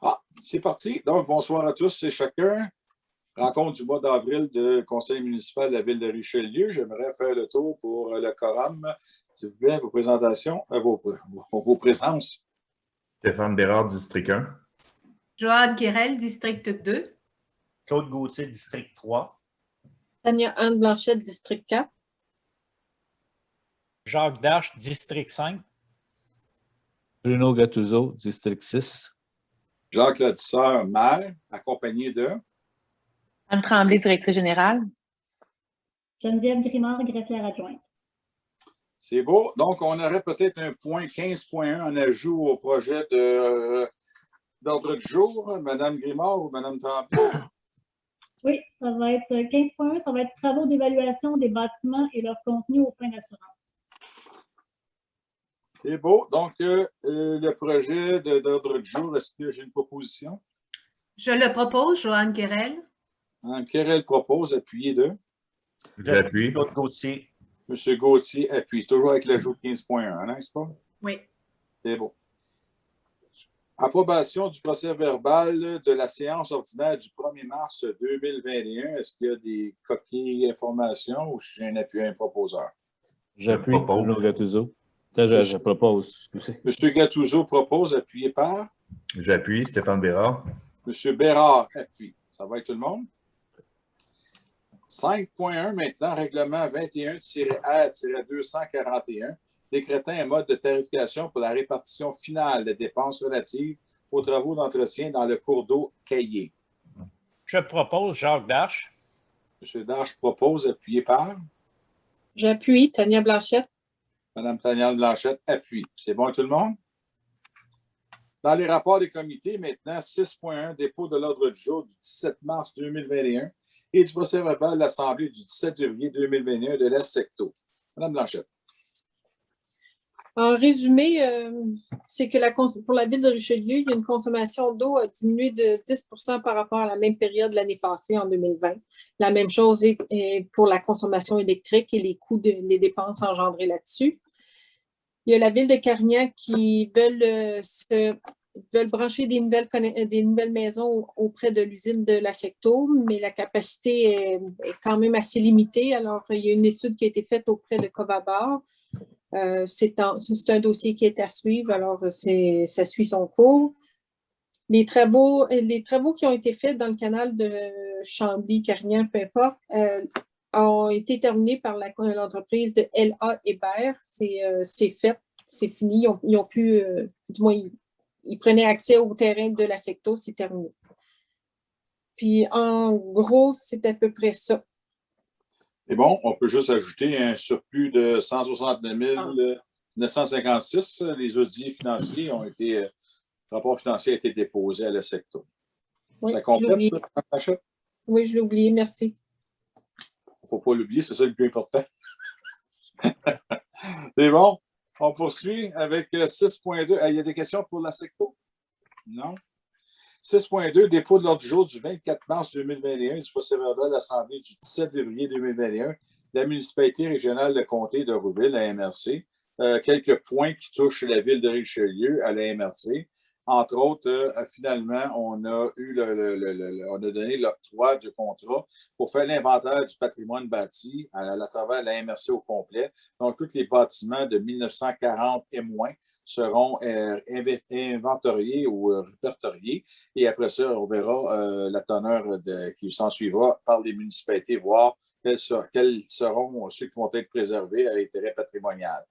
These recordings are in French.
Ah, c'est parti. Donc, bonsoir à tous et chacun. Rencontre du mois d'avril du Conseil municipal de la ville de Richelieu. J'aimerais faire le tour pour le quorum. S'il vous plaît, vos présentations, vos présences. Stéphane Bérard, district 1. Joanne Quérel, district 2. Claude Gauthier, district 3. Tania-Anne Blanchette, district 4. Jacques Darche, district 5. Bruno Gattuso, district 6. Jacques Ladisseur, maire, accompagné de Anne Tremblay, directrice générale. Geneviève Grimard, greffière adjointe. C'est beau. Donc, on aurait peut-être un point 15.1 en ajout au projet d'ordre du jour. Madame Grimard ou Madame Tremblay? Oui, ça va être 15.1, ça va être travaux d'évaluation des bâtiments et leur contenu aux fins d'assurance. C'est beau. Donc, le projet d'ordre du jour, est-ce que j'ai une proposition? Je le propose, Joanne Quérel. Quérel propose, appuyé de J'appuie. Claude Gauthier. M. Gauthier appuie. Toujours avec l'ajout de 15.1, n'est-ce pas? Oui. C'est beau. Approbation du procès-verbal de la séance ordinaire du 1er mars 2021. Est-ce qu'il y a des coquilles informations ou j'ai un appui à un proposeur? J'appuie Je propose. Bruno Gattuso. Je propose, excusez. M. Gattuso propose, appuyé par J'appuie. Stéphane Bérard. M. Bérard appuie. Ça va être tout le monde? 5.1 maintenant, règlement 21-R-241, décrétant un mode de tarification pour la répartition finale des dépenses relatives aux travaux d'entretien dans le cours d'eau Caillé. Je propose Jacques Darche. M. Darche propose, appuyé par J'appuie Tania Blanchette. Mme Tania Blanchette appuie. C'est bon tout le monde? Dans les rapports des comités, maintenant, 6.1, dépôt de l'ordre du jour du 17 mars 2021 et du procès-verbal de l'Assemblée du 17 février 2021 de l'Est-Secto. Mme Blanchette. En résumé, c'est que pour la ville de Richelieu, il y a une consommation d'eau a diminué de 10 par rapport à la même période l'année passée, en 2020. La même chose est pour la consommation électrique et les coûts des dépenses engendrées là-dessus. Il y a la ville de Carignan qui veulent brancher des nouvelles maisons auprès de l'usine de la Secto, mais la capacité est quand même assez limitée. Alors, il y a une étude qui a été faite auprès de Covabar. C'est un dossier qui est à suivre, alors ça suit son cours. Les travaux qui ont été faits dans le canal de Chambly, Carignan, peu importe, ont été terminés par l'entreprise de L.A. Hébert. C'est fait, c'est fini. Ils ont pu, du moins, ils prenaient accès au terrain de la Secto, c'est terminé. Puis, en gros, c'est à peu près ça. Et bon, on peut juste ajouter un surplus de 169 956. Les audits financiers ont été, le rapport financier a été déposé à la Secto. Oui, Ça complète, ça? Oui, je l'ai oublié, merci. Il ne faut pas l'oublier, c'est ça le plus important. C'est bon. On poursuit avec 6.2. Il y a des questions pour la Secto? Non? 6.2, dépôt de l'ordre du jour du 24 mars 2021 du procès-verbal de l'Assemblée du 17 février 2021 de la municipalité régionale de comté de Rouville, la MRC. Quelques points qui touchent la ville de Richelieu à la MRC. Entre autres, finalement, on a donné l'octroi du contrat pour faire l'inventaire du patrimoine bâti à travers la MRC au complet. Donc, tous les bâtiments de 1940 et moins seront inventoriés ou répertoriés. Et après ça, on verra la teneur qui s'en suivra par les municipalités, voir quels seront ceux qui vont être préservés à l'intérêt patrimonial.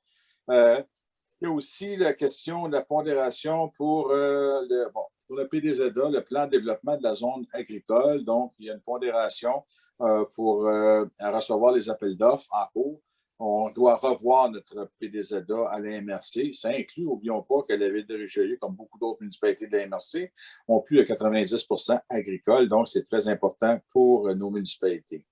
Il y a aussi la question de la pondération pour le PDZA, le plan de développement de la zone agricole. Donc, il y a une pondération pour recevoir les appels d'offres en cours. On doit revoir notre PDZA à la MRC. Ça inclut, n'oublions pas que la ville de Richelieu, comme beaucoup d'autres municipalités de la MRC, ont plus de 90 agricoles. Donc, c'est très important pour nos municipalités.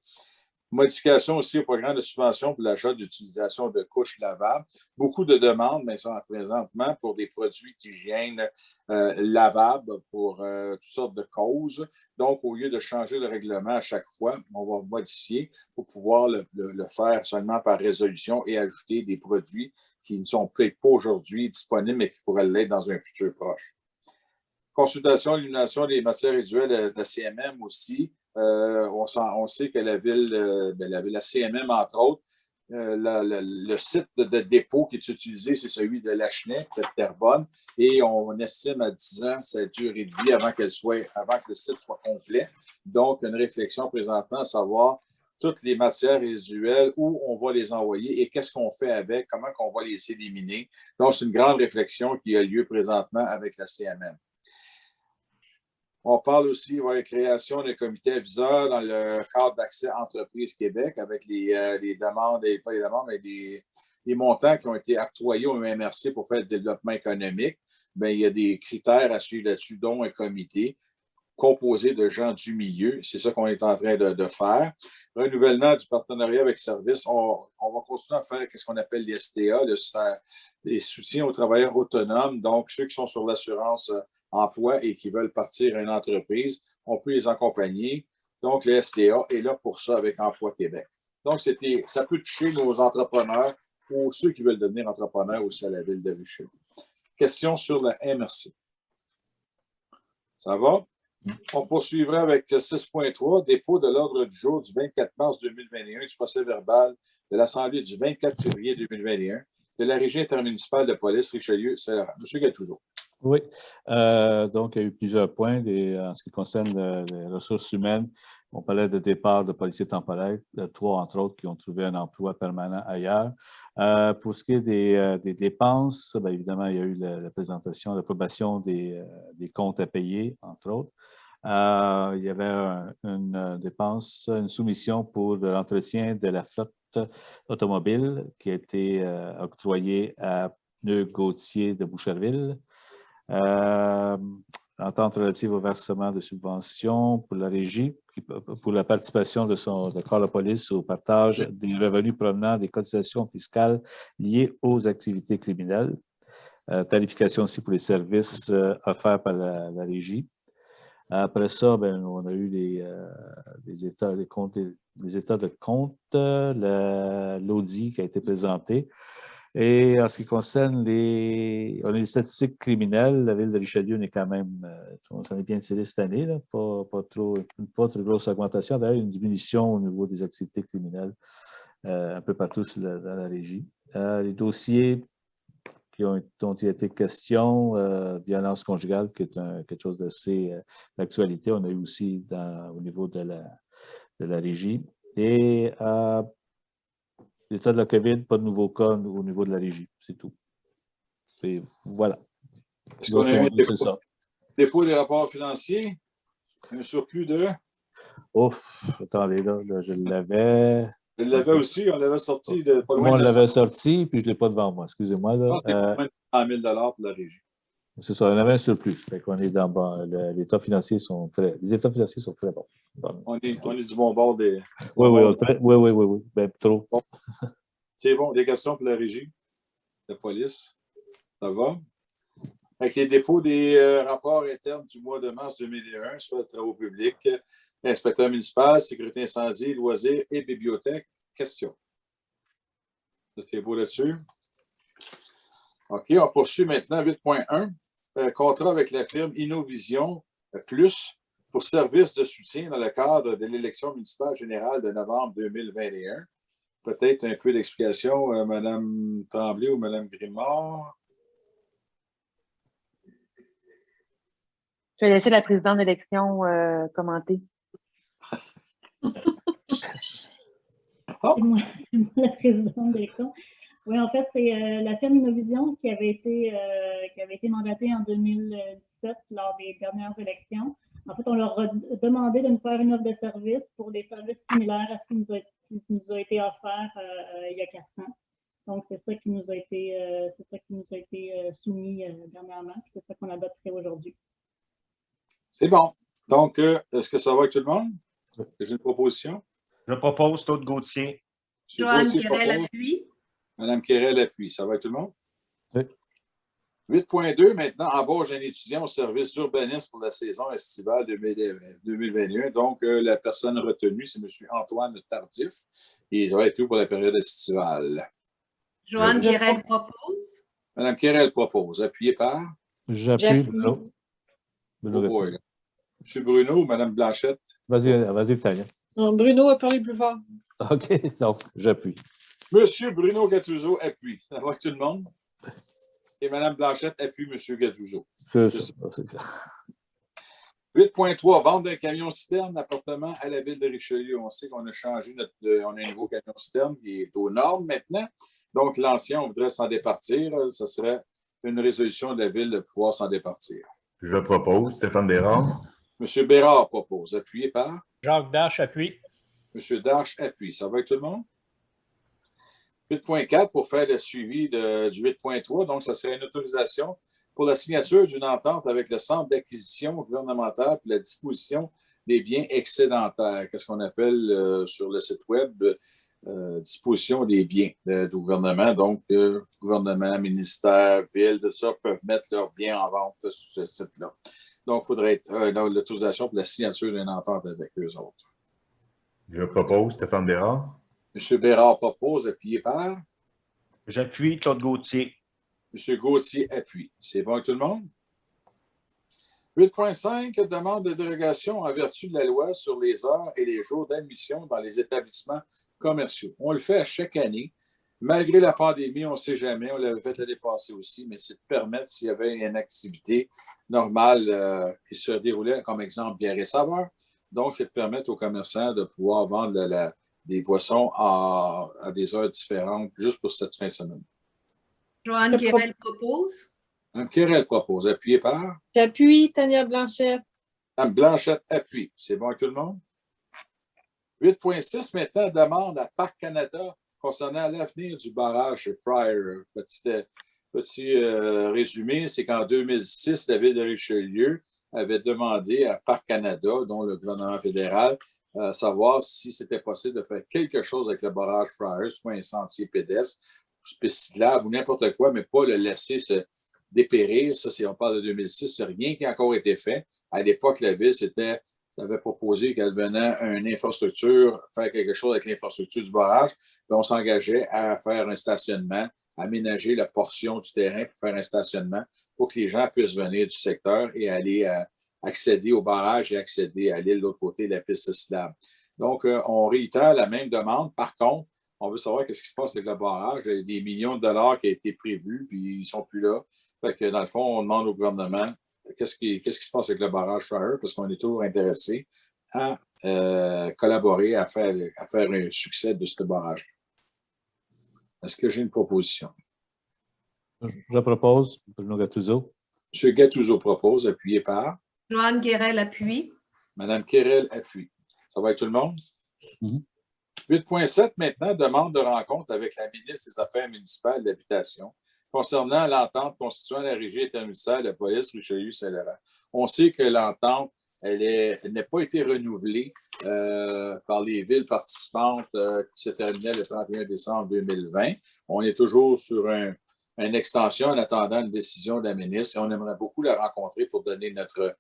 Modification aussi au programme de subvention pour l'achat d'utilisation de couches lavables. Beaucoup de demandes, mais sont présentement pour des produits d'hygiène lavables pour toutes sortes de causes. Donc, au lieu de changer le règlement à chaque fois, on va modifier pour pouvoir le faire seulement par résolution et ajouter des produits qui ne sont peut-être pas aujourd'hui disponibles, mais qui pourraient l'être dans un futur proche. Consultation, élimination des matières résiduelles de la CMM aussi. On sait que la CMM, entre autres, le site de dépôt qui est utilisé, c'est celui de Lachenay, de Terrebonne, et on estime à 10 ans sa durée de vie avant que le site soit complet. Donc, une réflexion présentement à savoir toutes les matières résiduelles, où on va les envoyer et qu'est-ce qu'on fait avec, comment on va les éliminer. Donc, c'est une grande réflexion qui a lieu présentement avec la CMM. On parle aussi de la création d'un comité aviseur dans le cadre d'Accès Entreprises Québec avec les demandes, pas les demandes, mais les montants qui ont été octroyés au MRC pour faire le développement économique. Bien, il y a des critères à suivre là-dessus, dont un comité composé de gens du milieu. C'est ça qu'on est en train de faire. Renouvellement du partenariat avec Service. On va continuer à faire ce qu'on appelle les STA, les soutiens aux travailleurs autonomes, donc ceux qui sont sur l'assurance emploi et qui veulent partir à une entreprise, on peut les accompagner. Donc, le STA est là pour ça avec Emploi Québec. Donc, ça peut toucher nos entrepreneurs ou ceux qui veulent devenir entrepreneurs aussi à la ville de Richelieu. Question sur la MRC. Ça va? On poursuivra avec 6.3, dépôt de l'ordre du jour du 24 mars 2021 du procès verbal de l'Assemblée du 24 février 2021 de la Régie intermunicipale de police Richelieu-Saint-Laurent. M. Gattuso. Oui. Donc, il y a eu plusieurs points en ce qui concerne les ressources humaines. On parlait de départ de policiers temporaires, 3 entre autres, qui ont trouvé un emploi permanent ailleurs. Pour ce qui est des dépenses, bien évidemment, il y a eu la présentation, l'approbation des comptes à payer, entre autres. Il y avait une dépense, une soumission pour l'entretien de la flotte automobile qui a été octroyée à Pneus Gauthier de Boucherville. Entente relative au versement de subventions pour la régie, pour la participation de corps de police au partage des revenus provenant des cotisations fiscales liées aux activités criminelles. Tarification aussi pour les services offerts par la régie. Après ça, ben, on a eu les états de compte, l'audit qui a été présenté. Et en ce qui concerne on a les statistiques criminelles, la ville de Richelieu est quand même, on s'en est bien tiré cette année, là, pas trop grosse augmentation. D'ailleurs, une diminution au niveau des activités criminelles un peu partout dans la régie. Les dossiers dont il a été question, violence conjugale, qui est quelque chose d'assez d'actualité, on a eu aussi au niveau de la régie. Et l'état de la COVID, pas de nouveaux cas au niveau de la régie, c'est tout. Et voilà. Est-ce qu'on a eu dépôt des rapports financiers? Un surplus de? Ouf, attendez, là je l'avais. Je l'avais aussi, on l'avait sorti de pas loin. Moi, on l'avait sorti, puis je ne l'ai pas devant moi, excusez-moi. Je pense que c'est moins de 100 000 pour la régie. C'est ça, on avait un surplus. Fait qu'on est dans les états financiers sont très bons. On est du bon bord des. Oui. Ben, trop. Bon. C'est bon. Des questions pour la régie, la police. Ça va? Avec les dépôts des rapports internes du mois de mars 2001, soit travaux publics, inspecteur municipal, sécurité incendie, loisirs et bibliothèque. Question. C'est beau là-dessus. OK, on poursuit maintenant 8.1. Contrat avec la firme Innovision Plus pour service de soutien dans le cadre de l'élection municipale générale de novembre 2021. Peut-être un peu d'explication, Mme Tremblay ou Mme Grimard. Je vais laisser la présidente d'élection commenter. C'est moi la présidente d'élection. Oui, en fait, c'est la firme Innovision qui avait été mandatée en 2017 lors des dernières élections. En fait, on leur a demandé de nous faire une offre de service pour des services similaires à ce qui nous a été offert il y a 4 ans. Donc, c'est ça qui nous a été soumis dernièrement. C'est ça qu'on adopterait aujourd'hui. C'est bon. Donc, est-ce que ça va avec tout le monde? J'ai une proposition. Je propose Claude Gauthier. Joanne Quérel appuie. Mme Quérel appuie. Ça va avec tout le monde? Oui. 8.2, maintenant, embauche d'un étudiant au service d'urbanisme pour la saison estivale 2021. Donc, la personne retenue, c'est M. Antoine Tardif. Et il va être tout pour la période estivale. Joanne Quérel propose. Mme Quérel propose. Appuyé par? J'appuie. Bruno Oh Gattuso. boy. M. Bruno ou Mme Blanchette? Vas-y, Tania. Non, Bruno a parlé plus fort. OK, donc j'appuie. M. Bruno Gattuso appuie. Ça va avec tout le monde? Et Mme Blanchette appuie M. Gattuso. C'est C'est ça. 8.3, vente d'un camion-citerne d'appartement à la ville de Richelieu. On sait qu'on a changé on a un nouveau camion-citerne qui est aux normes maintenant. Donc, l'ancien, on voudrait s'en départir. Ce serait une résolution de la ville de pouvoir s'en départir. Je propose Stéphane Bérard. M. Bérard propose. Appuyé par Jacques Darche, appuie. M. Darche appuie. Ça va avec tout le monde? 8.4 pour faire le suivi du 8.3. Donc, ça serait une autorisation pour la signature d'une entente avec le Centre d'acquisition gouvernementale pour la disposition des biens excédentaires. Qu'est-ce qu'on appelle sur le site web disposition des biens du gouvernement. Donc, gouvernement, ministère, ville, tout ça peuvent mettre leurs biens en vente sur ce site-là. Donc, il faudrait l'autorisation pour la signature d'une entente avec eux autres. Je propose Stéphane Bérard. M. Bérard propose, appuyé par J'appuie Claude Gauthier. M. Gauthier appuie. C'est bon avec tout le monde? 8.5, demande de dérogation en vertu de la loi sur les heures et les jours d'admission dans les établissements commerciaux. On le fait à chaque année. Malgré la pandémie, on ne sait jamais. On l'avait fait l'année passée aussi, mais c'est de permettre s'il y avait une activité normale qui se déroulait, comme exemple bière et saveur. Donc, c'est de permettre aux commerçants de pouvoir vendre des boissons à des heures différentes juste pour cette fin de semaine. Joanne Quérel propose. Mme Quérel propose. Appuyé par J'appuie Tania Blanchette. Mme Blanchette appuie. C'est bon avec tout le monde? 8.6 maintenant, demande à Parc Canada concernant l'avenir du barrage Fryer. Petit résumé, c'est qu'en 2006, la ville de Richelieu avait demandé à Parc Canada, dont le gouvernement fédéral, savoir si c'était possible de faire quelque chose avec le barrage Fryer, soit un sentier pédestre, cyclable ou n'importe quoi, mais pas le laisser se dépérir. Ça, on parle de 2006, c'est rien qui a encore été fait. À l'époque, la ville avait proposé qu'elle venait une infrastructure, faire quelque chose avec l'infrastructure du barrage, puis on s'engageait à faire un stationnement, aménager la portion du terrain pour faire un stationnement pour que les gens puissent venir du secteur et aller accéder au barrage et accéder à l'île de l'autre côté de la piste cyclable. Donc, on réitère la même demande. Par contre, on veut savoir qu'est-ce qui se passe avec le barrage. Il y a des millions de dollars qui ont été prévus, puis ils ne sont plus là. Fait que, dans le fond, on demande au gouvernement qu'est-ce qui se passe avec le barrage Fryer, parce qu'on est toujours intéressé à collaborer, à faire un succès de ce barrage. Est-ce que j'ai une proposition? Je propose Bruno Gattuso. M. Gattuso propose, appuyé par Joanne Quérel appuie. Mme Quérel appuie. Ça va avec tout le monde? 8.7 maintenant, demande de rencontre avec la ministre des Affaires municipales et de l'Habitation concernant l'entente constituant la régie intermunicipale de police Richelieu-Saint-Laurent. On sait que l'entente, elle n'a pas été renouvelée par les villes participantes qui se terminaient le 31 décembre 2020. On est toujours sur une extension en attendant une décision de la ministre et on aimerait beaucoup la rencontrer pour donner notre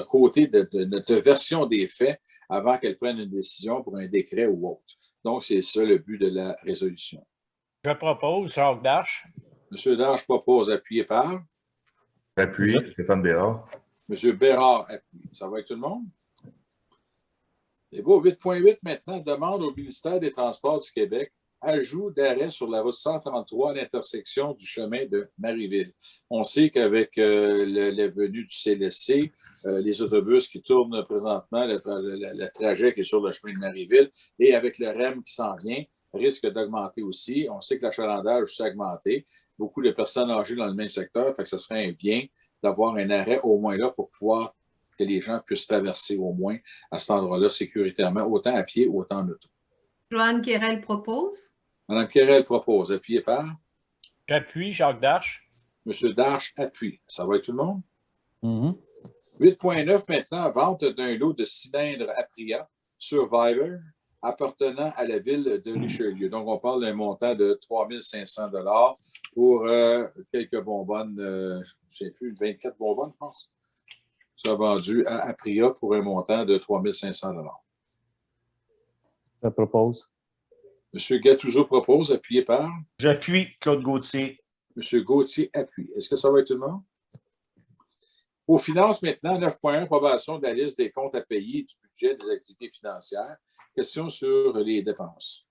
côté de notre version des faits avant qu'elle prenne une décision pour un décret ou autre. Donc, c'est ça le but de la résolution. Je propose Jacques Darche. M. Darche propose, appuyé par Appuie Stéphane Bérard. M. Bérard appuie. Ça va avec tout le monde? C'est beau. 8.8 maintenant, demande au ministère des Transports du Québec ajout d'arrêt sur la route 133 à l'intersection du chemin de Marieville. On sait qu'avec la venue du CLSC, les autobus qui tournent présentement, le trajet qui est sur le chemin de Marieville, et avec le REM qui s'en vient, risque d'augmenter aussi. On sait que l'achalandage s'est augmenté. Beaucoup de personnes âgées dans le même secteur, fait que ce serait un bien d'avoir un arrêt au moins là pour pouvoir que les gens puissent traverser au moins à cet endroit-là sécuritairement, autant à pied, autant en auto. Joanne Quérel propose. Mme Quérel propose. Appuyé par? J'appuie Jacques Darche. M. Darche appuie. Ça va avec tout le monde? 8.9 maintenant, vente d'un lot de cylindres Apria Survivor appartenant à la ville de Richelieu. Donc, on parle d'un montant de 3 500 $ pour quelques bonbonnes, je ne sais plus, 24 bonbonnes, je pense. Ça a vendu à Apria pour un montant de 3 500 $. Je propose. M. Gattuso propose, appuyé par? J'appuie Claude Gauthier. M. Gauthier appuie. Est-ce que ça va être tout le monde? Aux finances maintenant, 9.1, approbation de la liste des comptes à payer et du budget des activités financières. Question sur les dépenses.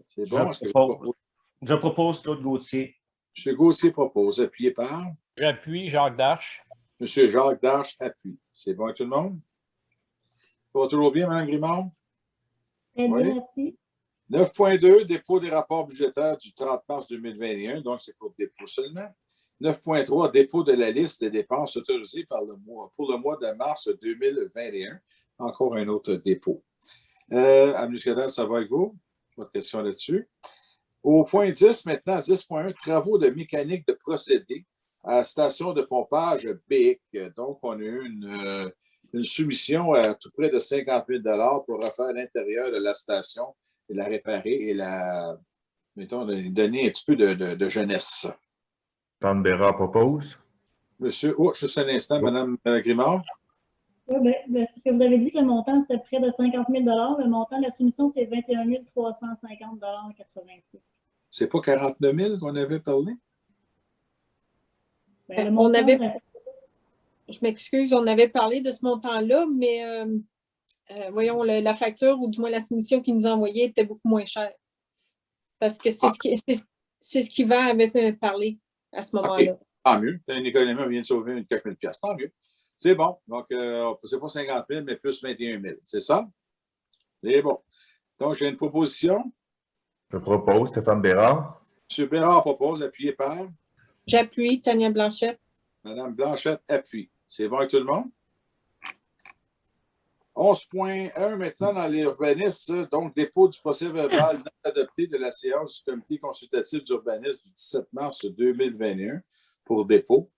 C'est bon? Je propose Claude Gauthier. M. Gauthier propose. Appuyé par? J'appuie Jacques Darche. M. Jacques Darche appuie. C'est bon avec tout le monde? Ça va toujours bien, Mme Grimard? Très Oui. bien, merci. 9.2, dépôt des rapports budgétaires du 30 mars 2021, donc c'est pour dépôt seulement. 9.3, dépôt de la liste des dépenses autorisées pour le mois de mars 2021. Encore un autre dépôt. Administrateur, ça va avec vous? Pas de question là-dessus. Au point 10, maintenant, 10.1, travaux de mécanique de procédés à la station de pompage BIC. Donc, on a eu une soumission à tout près de 50 000 $ pour refaire l'intérieur de la station et la réparer et mettons, donner un petit peu de jeunesse. Stéphane Bérard propose. Monsieur, juste un instant, Mme Grimard. Oui, bien, parce que vous avez dit que le montant, c'était près de 50 000 $. Le montant de la soumission, c'est 21 350,86 $. C'est pas 49 000 qu'on avait parlé? Ben, le montant, je m'excuse, on avait parlé de ce montant-là, mais voyons, la facture, ou du moins la soumission qu'ils nous envoyait, était beaucoup moins chère. Parce que c'est ce qu'Yvan avait parlé à ce moment-là. Okay. Tant mieux. Une économie, on vient de sauver quelques mille piastres. Tant mieux. C'est bon. Donc, c'est pas 50 000, mais plus 21 000. C'est ça? C'est bon. Donc, j'ai une proposition. Je propose Stéphane Bérard. M. Bérard propose, appuyé par? J'appuie, Tania Blanchette. Mme Blanchette appuie. C'est bon avec tout le monde? 11.1 maintenant dans l'urbanisme, donc dépôt du procès-verbal non adopté de la séance du comité consultatif d'urbanisme du 17 mars 2021 pour dépôt.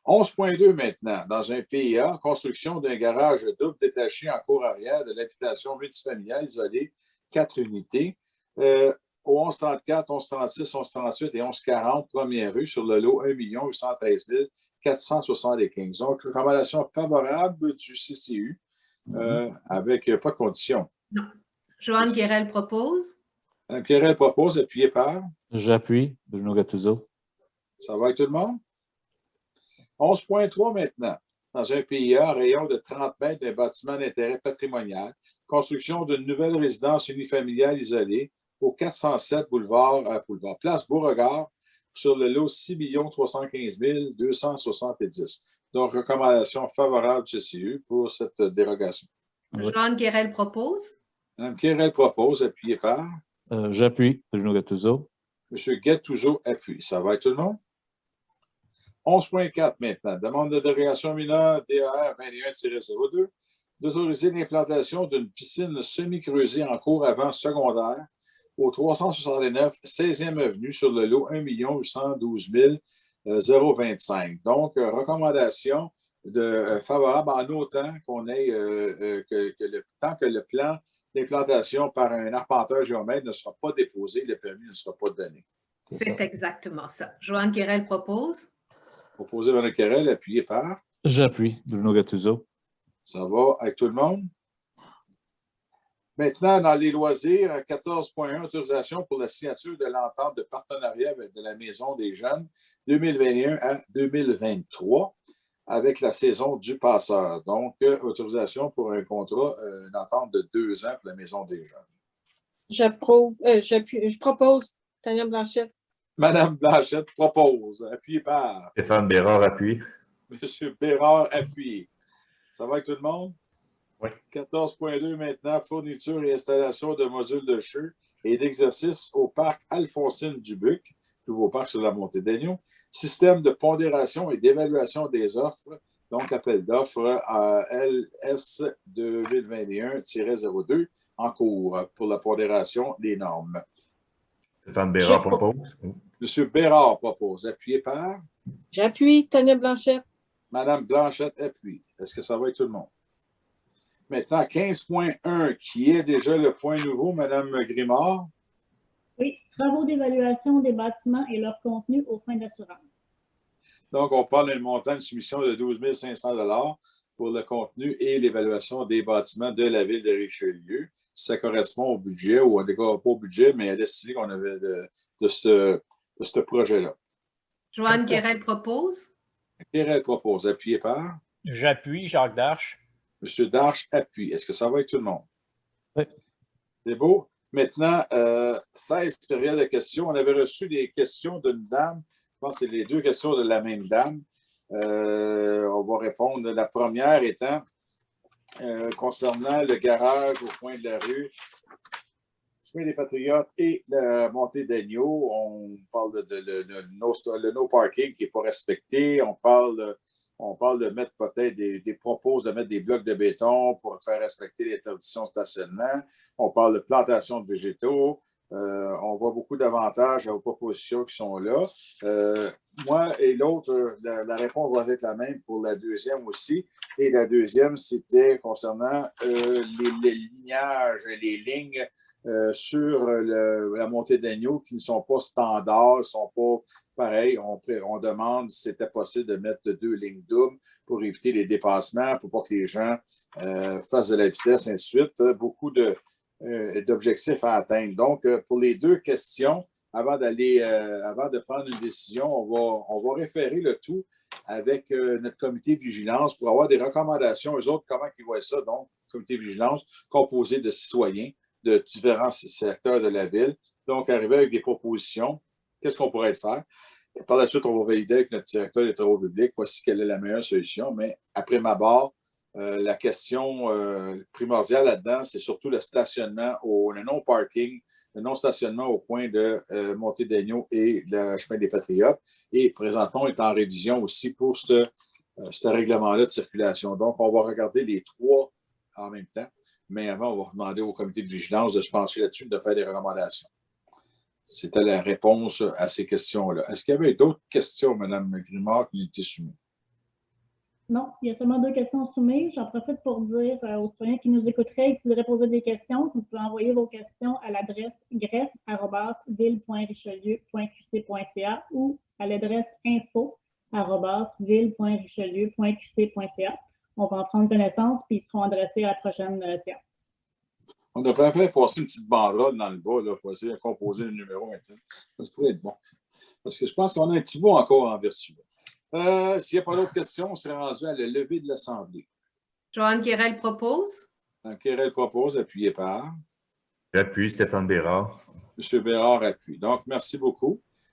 11.2 maintenant, dans un PIA, construction d'un garage double détaché en cour arrière de l'habitation multifamiliale isolée, 4 unités, au 1134, 1136, 1138 et 1140, première rue, sur le lot 1 813 475. Donc, recommandation favorable du CCU avec pas de condition. Non. Joanne Guérel propose. Mme Guérel propose, appuyé par? J'appuie, Bruno Gattuso. Ça va avec tout le monde? 11.3 maintenant. Dans un PIA, rayon de 30 mètres d'un bâtiment d'intérêt patrimonial, construction d'une nouvelle résidence unifamiliale isolée au 407 Place Beauregard, sur le lot 6 315 270. Donc, recommandation favorable du CCU pour cette dérogation. Joanne Guérel propose. Mme Guérel propose, appuyé par? J'appuie, Bruno Gattuso. M. Gattuso appuie. Ça va avec tout le monde? 11.4 maintenant. Demande de dérogation mineure DER 21-02 d'autoriser l'implantation d'une piscine semi-creusée en cours avant secondaire au 369 16e avenue sur le lot 1 812 025. Donc, recommandation favorable en autant qu'on ait tant que le plan d'implantation par un arpenteur géomètre ne sera pas déposé, le permis ne sera pas donné. C'est exactement ça. Joanne Guérel propose. Proposé par le Querelle, appuyé par? J'appuie, Bruno Gattuso. Ça va avec tout le monde? Maintenant, dans les loisirs, 14.1, autorisation pour la signature de l'entente de partenariat de la Maison des Jeunes 2021 à 2023 avec la saison du passeur. Donc, autorisation pour un contrat, une entente de 2 ans pour la Maison des Jeunes. Je propose, Tania Blanchette. Mme Blanchette propose, appuyé par? Stéphane Bérard appuie. M. Bérard appuie. Ça va avec tout le monde? Oui. 14.2 maintenant, fourniture et installation de modules de jeu et d'exercice au parc Alphonsine-Dubuc, nouveau parc sur la montée d'Agneau. Système de pondération et d'évaluation des offres, donc appel d'offres à LS 2021-02 en cours pour la pondération des normes. Stéphane Bérard propose. M. Bérard propose. Appuyé par? J'appuie, Tania Blanchette. Mme Blanchette appuie. Est-ce que ça va avec tout le monde? Maintenant, 15.1, qui est déjà le point nouveau, Mme Grimard. Oui, travaux d'évaluation des bâtiments et leur contenu aux fins d'assurance. Donc, on parle d'un montant de soumission de 12 500 $ pour le contenu et l'évaluation des bâtiments de la ville de Richelieu. Ça correspond au budget, ou en tout cas pas au budget, mais à l'estimé qu'on avait de ce projet-là. Joanne Guérel propose. Quérel propose. Appuyé par? J'appuie Jacques Darche. M. Darche appuie. Est-ce que ça va avec tout le monde? Oui. C'est beau. Maintenant, 16 périodes de questions. On avait reçu des questions d'une dame. Je pense que c'est les deux questions de la même dame. On va répondre. La première étant concernant le garage au coin de la rue, chemin des Patriotes et la montée d'Agneau. On parle le no parking qui n'est pas respecté. On parle de mettre peut-être propose de mettre des blocs de béton pour faire respecter l'interdiction de stationnement. On parle de plantation de végétaux. On voit beaucoup d'avantages aux propositions qui sont là. Moi et l'autre, la réponse va être la même pour la deuxième aussi. Et la deuxième, c'était concernant les lignages et les lignes sur la montée d'Agneau qui ne sont pas standards, ne sont pas pareils. On demande si c'était possible de mettre 2 lignes doubles pour éviter les dépassements, pour pas que les gens fassent de la vitesse, ainsi de suite. Beaucoup d'objectifs à atteindre. Donc, pour les deux questions, avant de prendre une décision, on va référer le tout avec notre comité de vigilance pour avoir des recommandations. Eux autres, comment ils voient ça? Donc, comité de vigilance composé de citoyens de différents secteurs de la ville. Donc, arriver avec des propositions. Qu'est-ce qu'on pourrait faire? Et par la suite, on va valider avec notre directeur des travaux publics voici quelle est la meilleure solution. Mais après ma barre, la question primordiale là-dedans, c'est surtout le stationnement, le non-parking, le non-stationnement au coin de Montée d'Agneau et le chemin des Patriotes. Et présentement, on est en révision aussi pour ce règlement-là de circulation. Donc, on va regarder les trois en même temps. Mais avant, on va demander au comité de vigilance de se pencher là-dessus, de faire des recommandations. C'était la réponse à ces questions-là. Est-ce qu'il y avait d'autres questions, Mme Grimard, qui étaient soumises? Non, il y a seulement 2 questions soumises. J'en profite pour dire aux citoyens qui nous écouteraient et qui voudraient poser des questions, vous pouvez envoyer vos questions à l'adresse greffe@ville.richelieu.qc.ca ou à l'adresse info@ville.richelieu.qc.ca. On va en prendre connaissance puis ils seront adressés à la prochaine séance. On devrait faire passer une petite banderole dans le bas là, pour essayer de composer le numéro maintenant. Ça pourrait être bon. Parce que je pense qu'on a un petit bout encore en vertu. S'il n'y a pas d'autres questions, on serait rendu à la levée de l'Assemblée. Joanne Quérel propose. Quérel propose, appuyé par. J'appuie Stéphane Bérard. M. Bérard appuie. Donc, merci beaucoup.